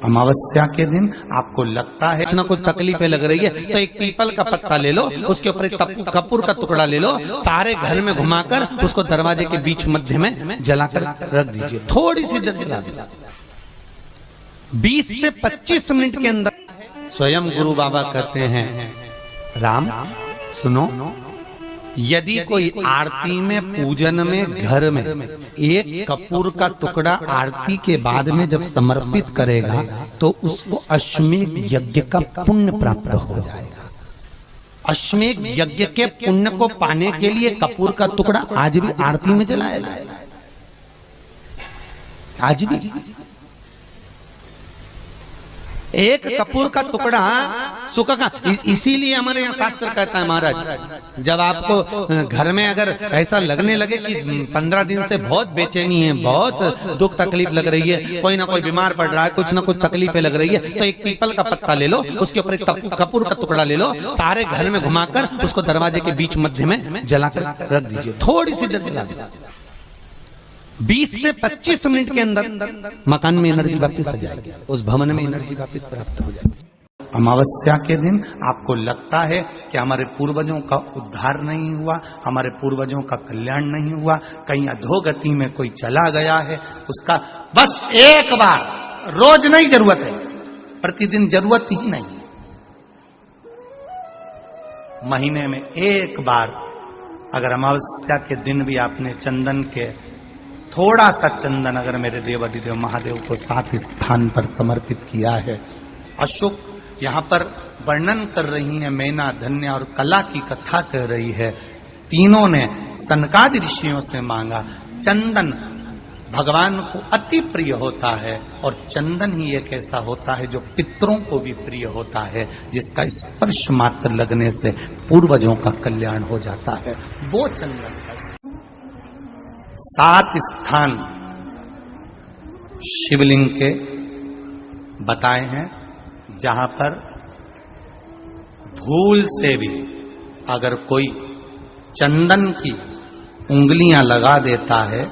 अमावस्या के दिन आपको लगता है कुछ ना कुछ तकलीफें लग रही है तो एक पीपल का पत्ता ले लो, उसके ऊपर एक कपूर का टुकड़ा ले लो, सारे घर में घुमाकर उसको दरवाजे के बीच मध्य में जलाकर रख दीजिए, थोड़ी सी देर जला दीजिए। 20 से 25 मिनट के अंदर स्वयं गुरु बाबा कहते हैं, राम सुनो, यदि कोई आरती में पुजन में घर में एक कपूर का टुकड़ा आरती के बाद में जब समर्पित करेगा तो उसको अश्वमेध यज्ञ का पुण्य प्राप्त हो जाएगा। अश्वमेध यज्ञ के पुण्य को पाने के लिए कपूर का टुकड़ा आज भी आरती में जलाया जाएगा, आज भी। एक कपूर का टुकड़ा सूखा का, इसीलिए हमारे यहाँ शास्त्र कहता है महाराज, जब आपको घर में अगर ऐसा लगने लगे कि 15 दिन से बहुत बेचैनी है, बहुत दुख तकलीफ लग रही है, कोई ना कोई बीमार पड़ रहा है, कुछ ना कुछ तकलीफें लग रही है, तो एक पीपल का पत्ता ले लो, उसके ऊपर एक कपूर का टुकड़ा ले लो, सारे घर में घुमाकर उसको दरवाजे के बीच मध्य में जलाकर रख दीजिए, थोड़ी सी देर जला दीजिए। 20 से 25 मिनट के अंदर मकान में एनर्जी वापस आ जाएगी, उस भवन में एनर्जी वापस प्राप्त हो जाएगी। अमावस्या के दिन आपको लगता है कि हमारे पूर्वजों का उद्धार नहीं हुआ, हमारे पूर्वजों का कल्याण नहीं हुआ, कहीं अधोगति में कोई चला गया है, उसका बस एक बार, रोज नहीं जरूरत है, प्रतिदिन जरूरत ही नहीं, महीने में एक बार अगर अमावस्या के दिन भी आपने चंदन के थोड़ा सा चंदन अगर मेरे देवाधिदेव महादेव को 7 स्थान पर समर्पित किया है। अशोक यहाँ पर वर्णन कर रही है, मैना, धन्य और कला की कथा कर रही है। तीनों ने सनकादि ऋषियों से मांगा। चंदन भगवान को अति प्रिय होता है और चंदन ही एक ऐसा होता है जो पितरों को भी प्रिय होता है, जिसका स्पर्श मात्र लगने से पूर्वजों का कल्याण हो जाता है, वो चंदन का 7 स्थान शिवलिंग के बताए हैं, जहां पर भूल से भी अगर कोई चंदन की उंगलियां लगा देता है,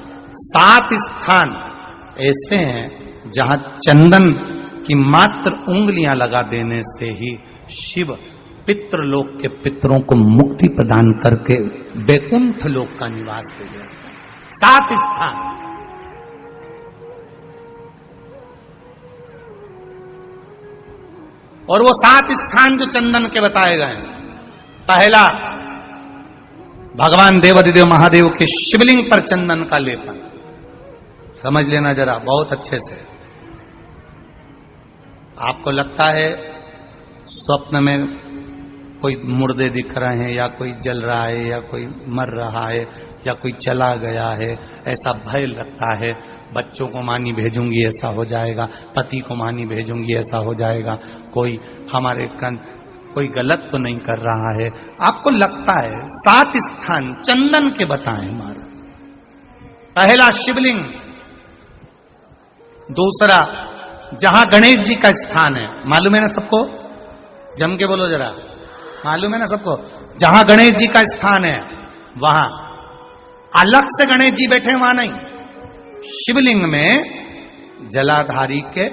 7 स्थान ऐसे हैं जहां चंदन की मात्र उंगलियां लगा देने से ही शिव पितृलोक के पितरों को मुक्ति प्रदान करके वैकुंठ लोक का निवास दे देते हैं। 7 स्थान। और वो 7 स्थान जो चंदन के बताए गए हैं, पहला भगवान देवाधिदेव महादेव के शिवलिंग पर चंदन का लेपन, समझ लेना जरा बहुत अच्छे से। आपको लगता है स्वप्न में कोई मुर्दे दिख रहे हैं, या कोई जल रहा है, या कोई मर रहा है, या कोई चला गया है, ऐसा भय लगता है, बच्चों को मानी भेजूंगी ऐसा हो जाएगा, पति को मानी भेजूंगी ऐसा हो जाएगा, कोई हमारे कोई गलत तो नहीं कर रहा है, आपको लगता है। 7 स्थान चंदन के बताएं महाराज। पहला शिवलिंग, दूसरा जहां गणेश जी का स्थान है, मालूम है ना सबको, जम के बोलो जरा, मालूम है ना सबको, जहां गणेश जी का स्थान है वहां अलग से गणेश जी बैठे, वहां नहीं, शिवलिंग में जलाधारी के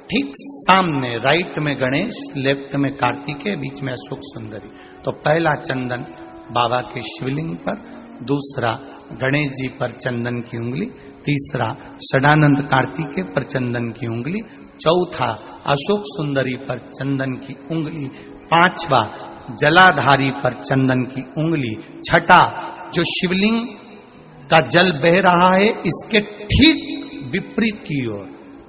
ठीक सामने, राइट में गणेश, लेफ्ट में कार्तिकेय, बीच में अशोक सुंदरी। तो पहला चंदन बाबा के शिवलिंग पर, दूसरा गणेश जी पर चंदन की उंगली, तीसरा षडानंद कार्तिकेय पर चंदन की उंगली, चौथा अशोक सुंदरी पर चंदन की उंगली, पांचवा जलाधारी पर चंदन की उंगली, छठा जो शिवलिंग का जल बह रहा है इसके ठीक विपरीत की ओर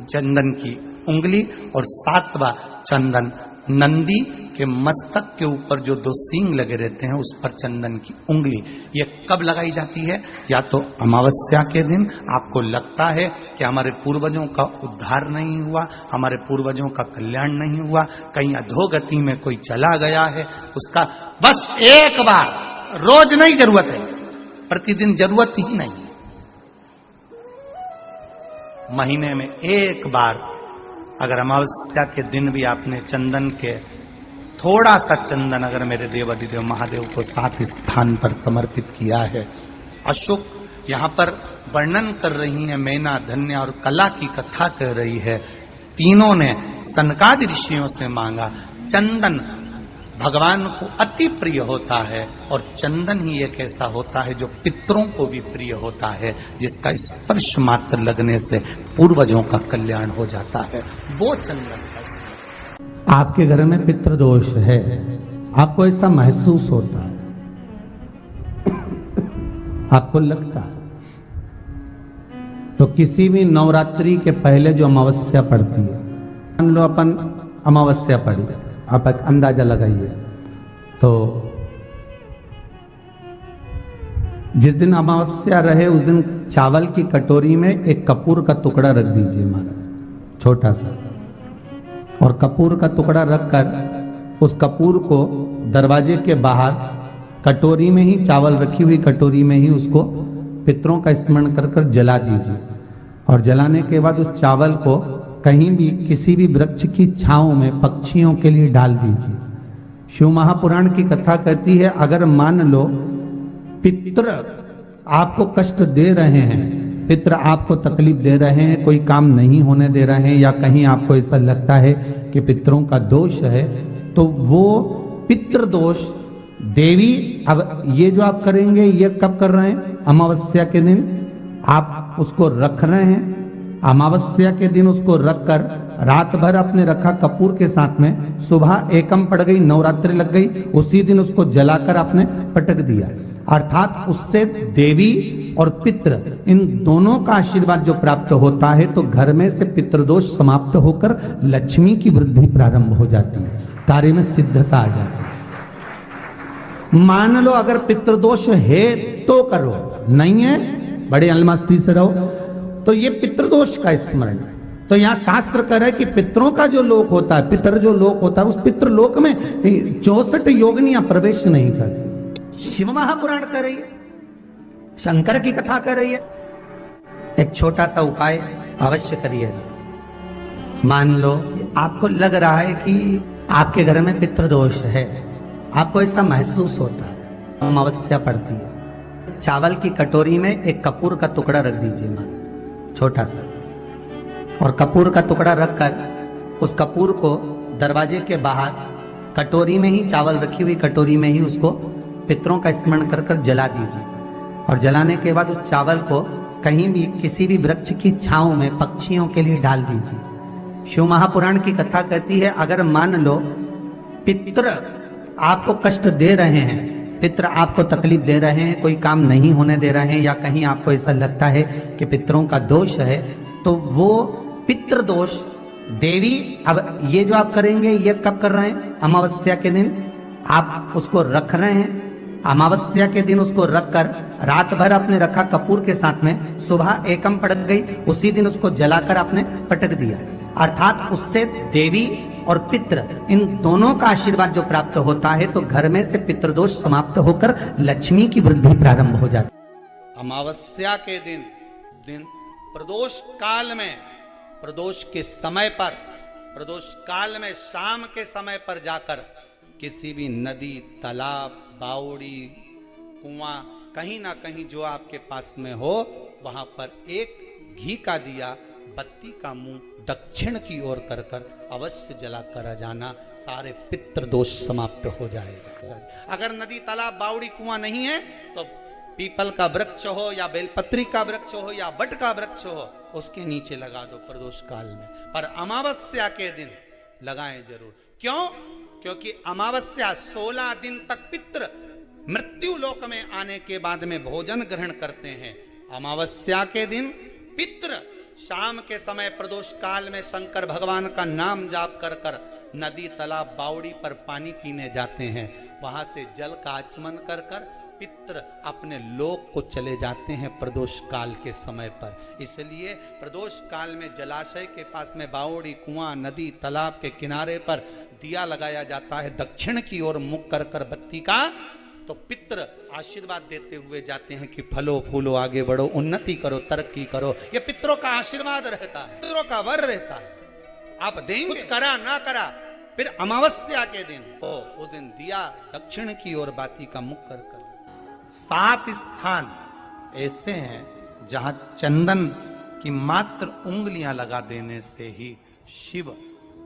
चंदन की उंगली, और 7वां चंदन नंदी के मस्तक के ऊपर जो 2 सींग लगे रहते हैं उस पर चंदन की उंगली। ये कब लगाई जाती है? या तो अमावस्या के दिन आपको लगता है कि हमारे पूर्वजों का उद्धार नहीं हुआ, हमारे पूर्वजों का कल्याण नहीं हुआ, कहीं अधोगति में कोई चला गया है, उसका बस एक बार, रोज नहीं जरूरत है, प्रतिदिन जरूरत ही नहीं, महीने में एक बार अगर अमावस्या के दिन भी आपने चंदन के थोड़ा सा चंदन अगर मेरे देवाधिदेव महादेव को 7 स्थान पर समर्पित किया है। अशोक यहाँ पर वर्णन कर रही है, मैना, धन्य और कला की कथा कर रही है। तीनों ने सनकादि ऋषियों से मांगा। चंदन भगवान को अति प्रिय होता है और चंदन ही एक ऐसा होता है जो पितरों को भी प्रिय होता है, जिसका स्पर्श मात्र लगने से पूर्वजों का कल्याण हो जाता है, वो चंदन का। आपके घर में पितृदोष है, आपको ऐसा महसूस होता है, आपको लगता है, तो किसी भी नवरात्रि के पहले जो अमावस्या पड़ती है, मान लो अपन अमावस्या पड़ी, आप एक अंदाजा लगाइए, तो जिस दिन अमावस्या रहे उस दिन चावल की कटोरी में एक कपूर का टुकड़ा रख दीजिए महाराज, छोटा सा, और कपूर का टुकड़ा रखकर उस कपूर को दरवाजे के बाहर कटोरी में ही, चावल रखी हुई कटोरी में ही उसको पितरों का स्मरण कर कर जला दीजिए। और जलाने के बाद उस चावल को कहीं भी किसी भी वृक्ष की छांव में पक्षियों के लिए डाल दीजिए। शिव महापुराण की कथा कहती है, अगर मान लो पितृ आपको कष्ट दे रहे हैं, पितृ आपको तकलीफ दे रहे हैं, कोई काम नहीं होने दे रहे हैं, या कहीं आपको ऐसा लगता है कि पितरों का दोष है, तो वो पितृदोष देवी, अब ये जो आप करेंगे ये कब कर रहे हैं? अमावस्या के दिन आप उसको रख रहे हैं। अमावस्या के दिन उसको रखकर रात भर अपने रखा कपूर के साथ में, सुबह एकम पड़ गई, नवरात्रि लग गई, उसी दिन उसको जलाकर आपने पटक दिया। अर्थात उससे देवी और पितृ इन दोनों का आशीर्वाद जो प्राप्त होता है, तो घर में से पितृदोष समाप्त होकर लक्ष्मी की वृद्धि प्रारंभ हो जाती है, कार्य में सिद्धता आ जाती है। मान लो अगर पितृदोष है तो करो, नहीं है बड़े अलमस्ती से रहो, तो ये पितृदोष का स्मरण। तो यहाँ शास्त्र कह रहा है कि पितरों का जो लोक होता है, पितर जो लोक होता है, उस पितृलोक में 64 योगिनियां प्रवेश नहीं करती। शिव महापुराण कर रही है, शंकर की कथा कर रही है। एक छोटा सा उपाय अवश्य करिए। मान लो आपको लग रहा है कि आपके घर में पितृदोष है, आपको ऐसा महसूस होता है, अमावस्या पड़ती है, चावल की कटोरी में एक कपूर का टुकड़ा रख दीजिए मान, छोटा सा, और कपूर का टुकड़ा रखकर उस कपूर को दरवाजे के बाहर कटोरी में ही, चावल रखी हुई कटोरी में ही उसको पितरों का स्मरण कर कर जला दीजिए। और जलाने के बाद उस चावल को कहीं भी किसी भी वृक्ष की छांव में पक्षियों के लिए डाल दीजिए। शिव महापुराण की कथा कहती है, अगर मान लो पितृ आपको कष्ट दे रहे हैं, पितृ आपको तकलीफ दे रहे हैं, कोई काम नहीं होने दे रहे हैं, या कहीं आपको ऐसा लगता है कि पितरों का दोष है, तो वो पितृदोष देवी, अब ये जो आप करेंगे ये कब कर रहे हैं? अमावस्या के दिन आप उसको रख रहे हैं। अमावस्या के दिन उसको रखकर रात भर आपने रखा कपूर के साथ में, सुबह एकम पड़ गई, उसी दिन उसको जलाकर आपने पटक दिया। अर्थात उससे देवी और पितृ इन दोनों का आशीर्वाद जो प्राप्त होता है, तो घर में से पितृदोष समाप्त होकर लक्ष्मी की वृद्धि प्रारंभ हो जाती है। अमावस्या के दिन प्रदोष काल में, प्रदोष के समय पर, प्रदोष काल में शाम के समय पर जाकर किसी भी नदी, तालाब, बावड़ी, कुआं, कहीं ना कहीं जो आपके पास में हो, वहां पर एक घी का दिया, बत्ती का मुंह दक्षिण की ओर कर कर अवश्य जला कर जाना, सारे पितृदोष समाप्त हो जाएगा। अगर नदी, तालाब, बावड़ी, कुआं नहीं है तो पीपल का वृक्ष हो या बेलपत्री का वृक्ष हो या बट का वृक्ष हो, उसके नीचे लगा दो प्रदोष काल में। पर अमावस्या के दिन लगाएं जरूर। क्यों? क्योंकि अमावस्या 16 दिन तक पितृ मृत्यु लोक में आने के बाद में भोजन ग्रहण करते हैं। अमावस्या के दिन पितृ शाम के समय प्रदोष काल में शंकर भगवान का नाम जाप कर कर नदी, तालाब, बावड़ी पर पानी पीने जाते हैं। वहां से जल का आचमन कर कर पितृ अपने लोक को चले जाते हैं प्रदोष काल के समय पर। इसलिए प्रदोष काल में जलाशय के पास में बावड़ी, कुआं, नदी, तालाब के किनारे पर दिया लगाया जाता है दक्षिण की ओर मुख कर कर बत्ती का, तो पितृ आशीर्वाद देते हुए जाते हैं कि फलो फूलो, आगे बढ़ो, उन्नति करो, तरक्की करो। ये पितरों का आशीर्वाद रहता है, पितरों का वर रहता है। आप देंगे, कुछ करा ना करा, फिर अमावस्या के दिन उस दिन दिया दक्षिण की ओर बाती का मुख कर कर। 7 स्थान ऐसे हैं जहां चंदन की मात्र उंगलियां लगा देने से ही शिव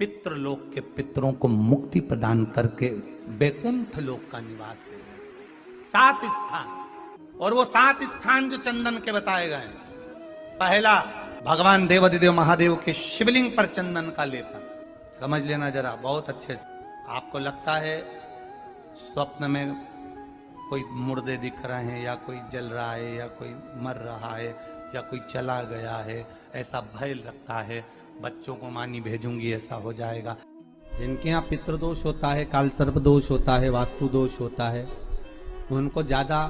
पितृलोक के पितरों को मुक्ति प्रदान करके वैकुंठ लोक का निवास दे रहे। 7 स्थान, और वो 7 स्थान जो चंदन के बताए गए, पहला भगवान देवाधिदेव महादेव के शिवलिंग पर चंदन का लेपन। समझ लेना जरा बहुत अच्छे से। आपको लगता है स्वप्न में कोई मुर्दे दिख रहे हैं, या कोई जल रहा है, या कोई मर रहा है, या कोई चला गया है, ऐसा भय लगता है। बच्चों को मानी भेजूंगी ऐसा हो जाएगा। जिनके यहाँ पितृदोष होता है, काल सर्प दोष होता है, वास्तु दोष होता है, उनको ज्यादा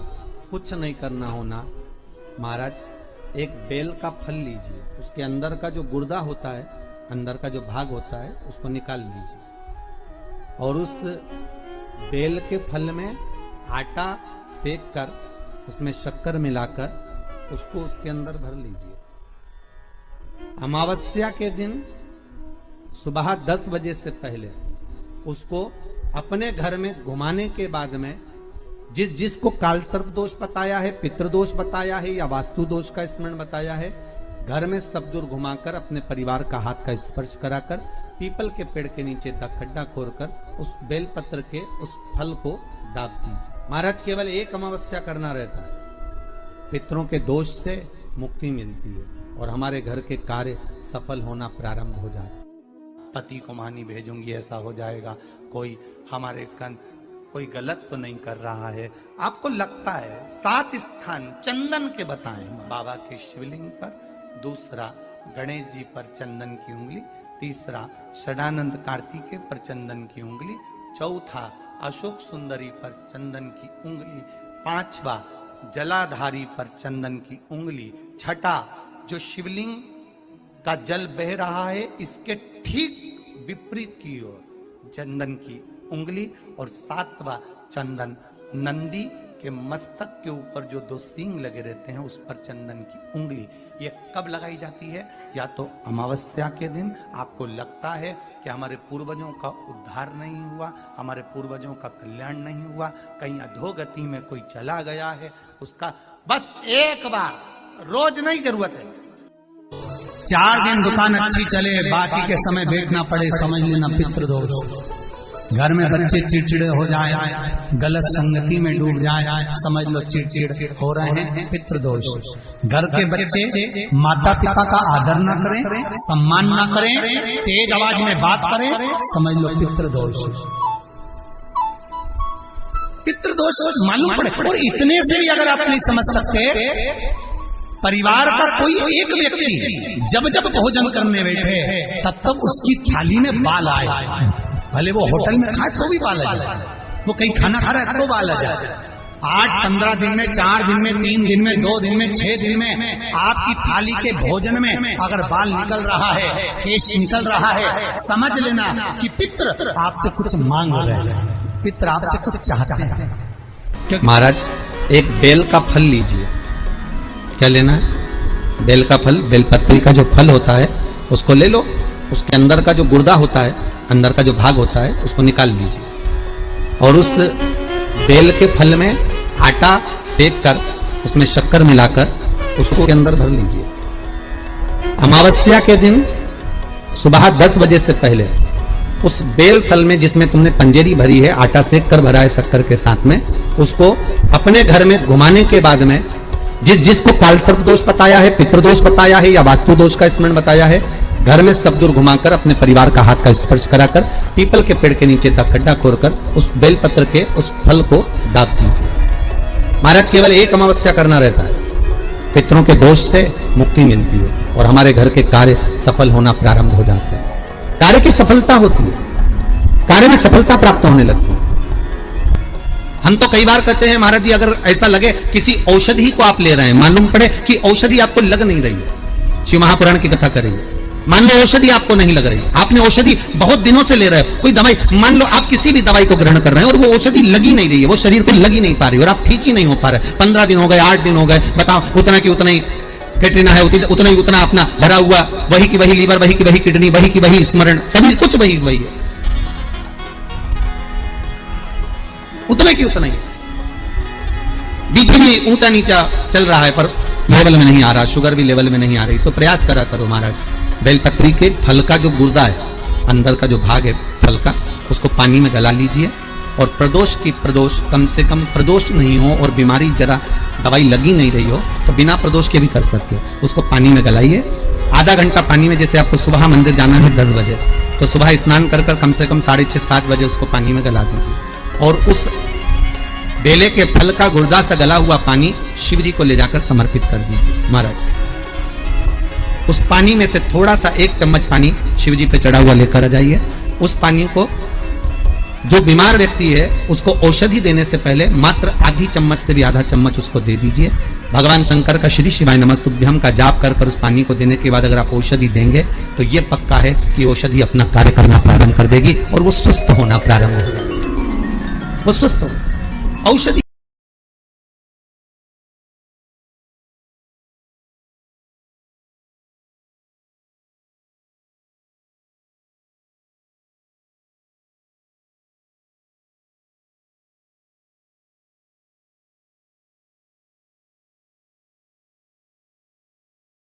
कुछ नहीं करना होना। महाराज एक बेल का फल लीजिए, उसके अंदर का जो गुर्दा होता है, अंदर का जो भाग होता है, उसको निकाल लीजिए और उस बेल के फल में आटा सेक कर उसमें शक्कर मिलाकर उसको उसके अंदर भर लीजिए। अमावस्या के दिन सुबह 10 बजे से पहले उसको अपने घर में घुमाने के बाद में जिसको काल सर्प दोष बताया है, पितृदोष बताया है, या वास्तु दोष का स्मरण बताया है, घर में सब दूर घुमाकर अपने परिवार का हाथ का स्पर्श कराकर पीपल के पेड़ के नीचे का खड्डा खोदकर उस बेलपत्र के उस फल को दाब दीजिए। महाराज केवल एक अमावस्या करना रहता है, पितरों के दोष से मुक्ति मिलती है और हमारे घर के कार्य सफल होना प्रारंभ हो जाता है। पति को मानी भेजूंगी ऐसा हो जाएगा। कोई हमारे कोई गलत तो नहीं कर रहा है। आपको लगता है 7 स्थान चंदन के बताएं, बाबा के शिवलिंग पर, दूसरा गणेश जी पर चंदन की उंगली, तीसरा षडानंद कार्तिकेय पर चंदन की उंगली, चौथा अशोक सुंदरी पर चंदन की उंगली, 5वां जलाधारी पर चंदन की उंगली, छठा जो शिवलिंग का जल बह रहा है इसके ठीक विपरीत की ओर चंदन की उंगली, और 7वां चंदन नंदी के मस्तक के ऊपर जो 2 सींग लगे रहते हैं उस पर चंदन की उंगली। ये कब लगाई जाती है? या तो अमावस्या के दिन। आपको लगता है कि हमारे पूर्वजों का उद्धार नहीं हुआ, हमारे पूर्वजों का कल्याण नहीं हुआ, कहीं अधोगति में कोई चला गया है, उसका बस एक बार, रोज नहीं जरूरत है, 4 दिन दुकान अच्छी चले, बाकी के समय देखना पड़े, समझ लेना पितृदोष। घर में बच्चे चिड़चिड़े हो जाए, गलत संगति में डूब जाए, समझ लो चिड़चिड़ हो रहे हैं, पितृदोष। घर के बच्चे माता पिता का आदर न करें, सम्मान न करें, तेज आवाज में बात करें, समझ लो पितृदोष। पितृदोष मालूम पड़े। और इतने से भी अगर आप नहीं समझ सकते, परिवार का कोई एक व्यक्ति जब जब भोजन करने बैठे तब तब उसकी थाली में बाल आए, भले वो होटल में खाए तो भी बाल आ जाए, वो कहीं खाना खा रहा है तो बाल आ जाए। 8-15 दिन में, 4 दिन में, 3 दिन में, 2 दिन में, 6 दिन में आपकी थाली के भोजन में अगर बाल निकल रहा है, केश निकल रहा है, समझ लेना कि पितृ आपसे कुछ मांग रहे हैं, पितृ आपसे कुछ चाहते हैं। महाराज एक बेल का फल लीजिए। क्या लेना है? बेल का फल, बेलपत्री का जो फल होता है उसको ले लो, उसके अंदर का जो गुर्दा होता है, अंदर का जो भाग होता है, उसको निकाल लीजिए और उस बेल के फल में आटा सेक कर उसमें शक्कर मिलाकर उसको के अंदर भर लीजिए। अमावस्या के दिन सुबह 10 बजे से पहले उस बेल फल में जिसमें तुमने पंजेरी भरी है, आटा सेक कर भरा है शक्कर के साथ में, उसको अपने घर में घुमाने के बाद में जिसको काल सर्प दोष बताया है, पितृदोष बताया है, या वास्तु दोष का स्मरण बताया है, घर में सब दूर घुमाकर अपने परिवार का हाथ का स्पर्श कराकर पीपल के पेड़ के नीचे तक खड्डा खोदकर उस बेलपत्र के उस फल को दाब दीजिए। महाराज केवल एक अमावस्या करना रहता है, पितरों के दोष से मुक्ति मिलती है और हमारे घर के कार्य सफल होना प्रारंभ हो जाते हैं। कार्य की सफलता होती है, कार्य में सफलता प्राप्त होने लगती है। हम तो कई बार कहते हैं महाराज जी, अगर ऐसा लगे किसी औषधि को आप ले रहे हैं, मालूम पड़े कि औषधि आपको लग नहीं रही है, शिव महापुराण की कथा कर रही है, मान लो औषधि आपको नहीं लग रही, आपने औषधि बहुत दिनों से ले रहे हो, कोई दवाई, मान लो आप किसी भी दवाई को ग्रहण कर रहे हैं और वो औषधि लगी नहीं रही है, वो शरीर को लगी नहीं पा रही और आप ठीक ही नहीं हो पा रहे, 15 दिन हो गए, 8 दिन हो गए, बताओ उतना की उतना ही कैटरीना है, उतना ही उतना अपना भरा हुआ, वही की वही लीवर, वही की वही किडनी, वही की वही स्मरण, सभी कुछ वही वही है, उतने की उतना ही। बीपी भी ऊंचा नीचा चल रहा है पर लेवल में नहीं आ रहा, शुगर भी लेवल में नहीं आ रही, तो प्रयास करा करो महाराज, बेलपत्री के फल का जो गुर्दा है, अंदर का जो भाग है फल का, उसको पानी में गला लीजिए और प्रदोष कम से कम प्रदोष नहीं हो और बीमारी जरा दवाई लगी नहीं रही हो तो बिना प्रदोष के भी कर सकते हो। उसको पानी में गलाइए आधा घंटा पानी में। जैसे आपको सुबह मंदिर जाना है 10 बजे, तो सुबह स्नान कर कम से कम 6:30-7 बजे उसको पानी में गला दीजिए और उस बेले के फल का गुर्दा से गला हुआ पानी शिव जी को ले जाकर समर्पित कर दीजिए। महाराज उस पानी में से थोड़ा सा 1 चम्मच पानी शिव जी पे चढ़ा हुआ लेकर आ जाइए। उस पानी को जो बीमार व्यक्ति है उसको औषधि देने से पहले मात्र आधी चम्मच से भी आधा चम्मच उसको दे दीजिए। भगवान शंकर का श्री शिवाय नमस्तुभ्यम का जाप कर उस पानी को देने के बाद अगर आप औषधि देंगे तो ये पक्का है कि औषधि अपना कार्य करना प्रारंभ कर देगी और वो स्वस्थ होना प्रारंभ हो जाएगी। वो स्वस्थ हो। औषधि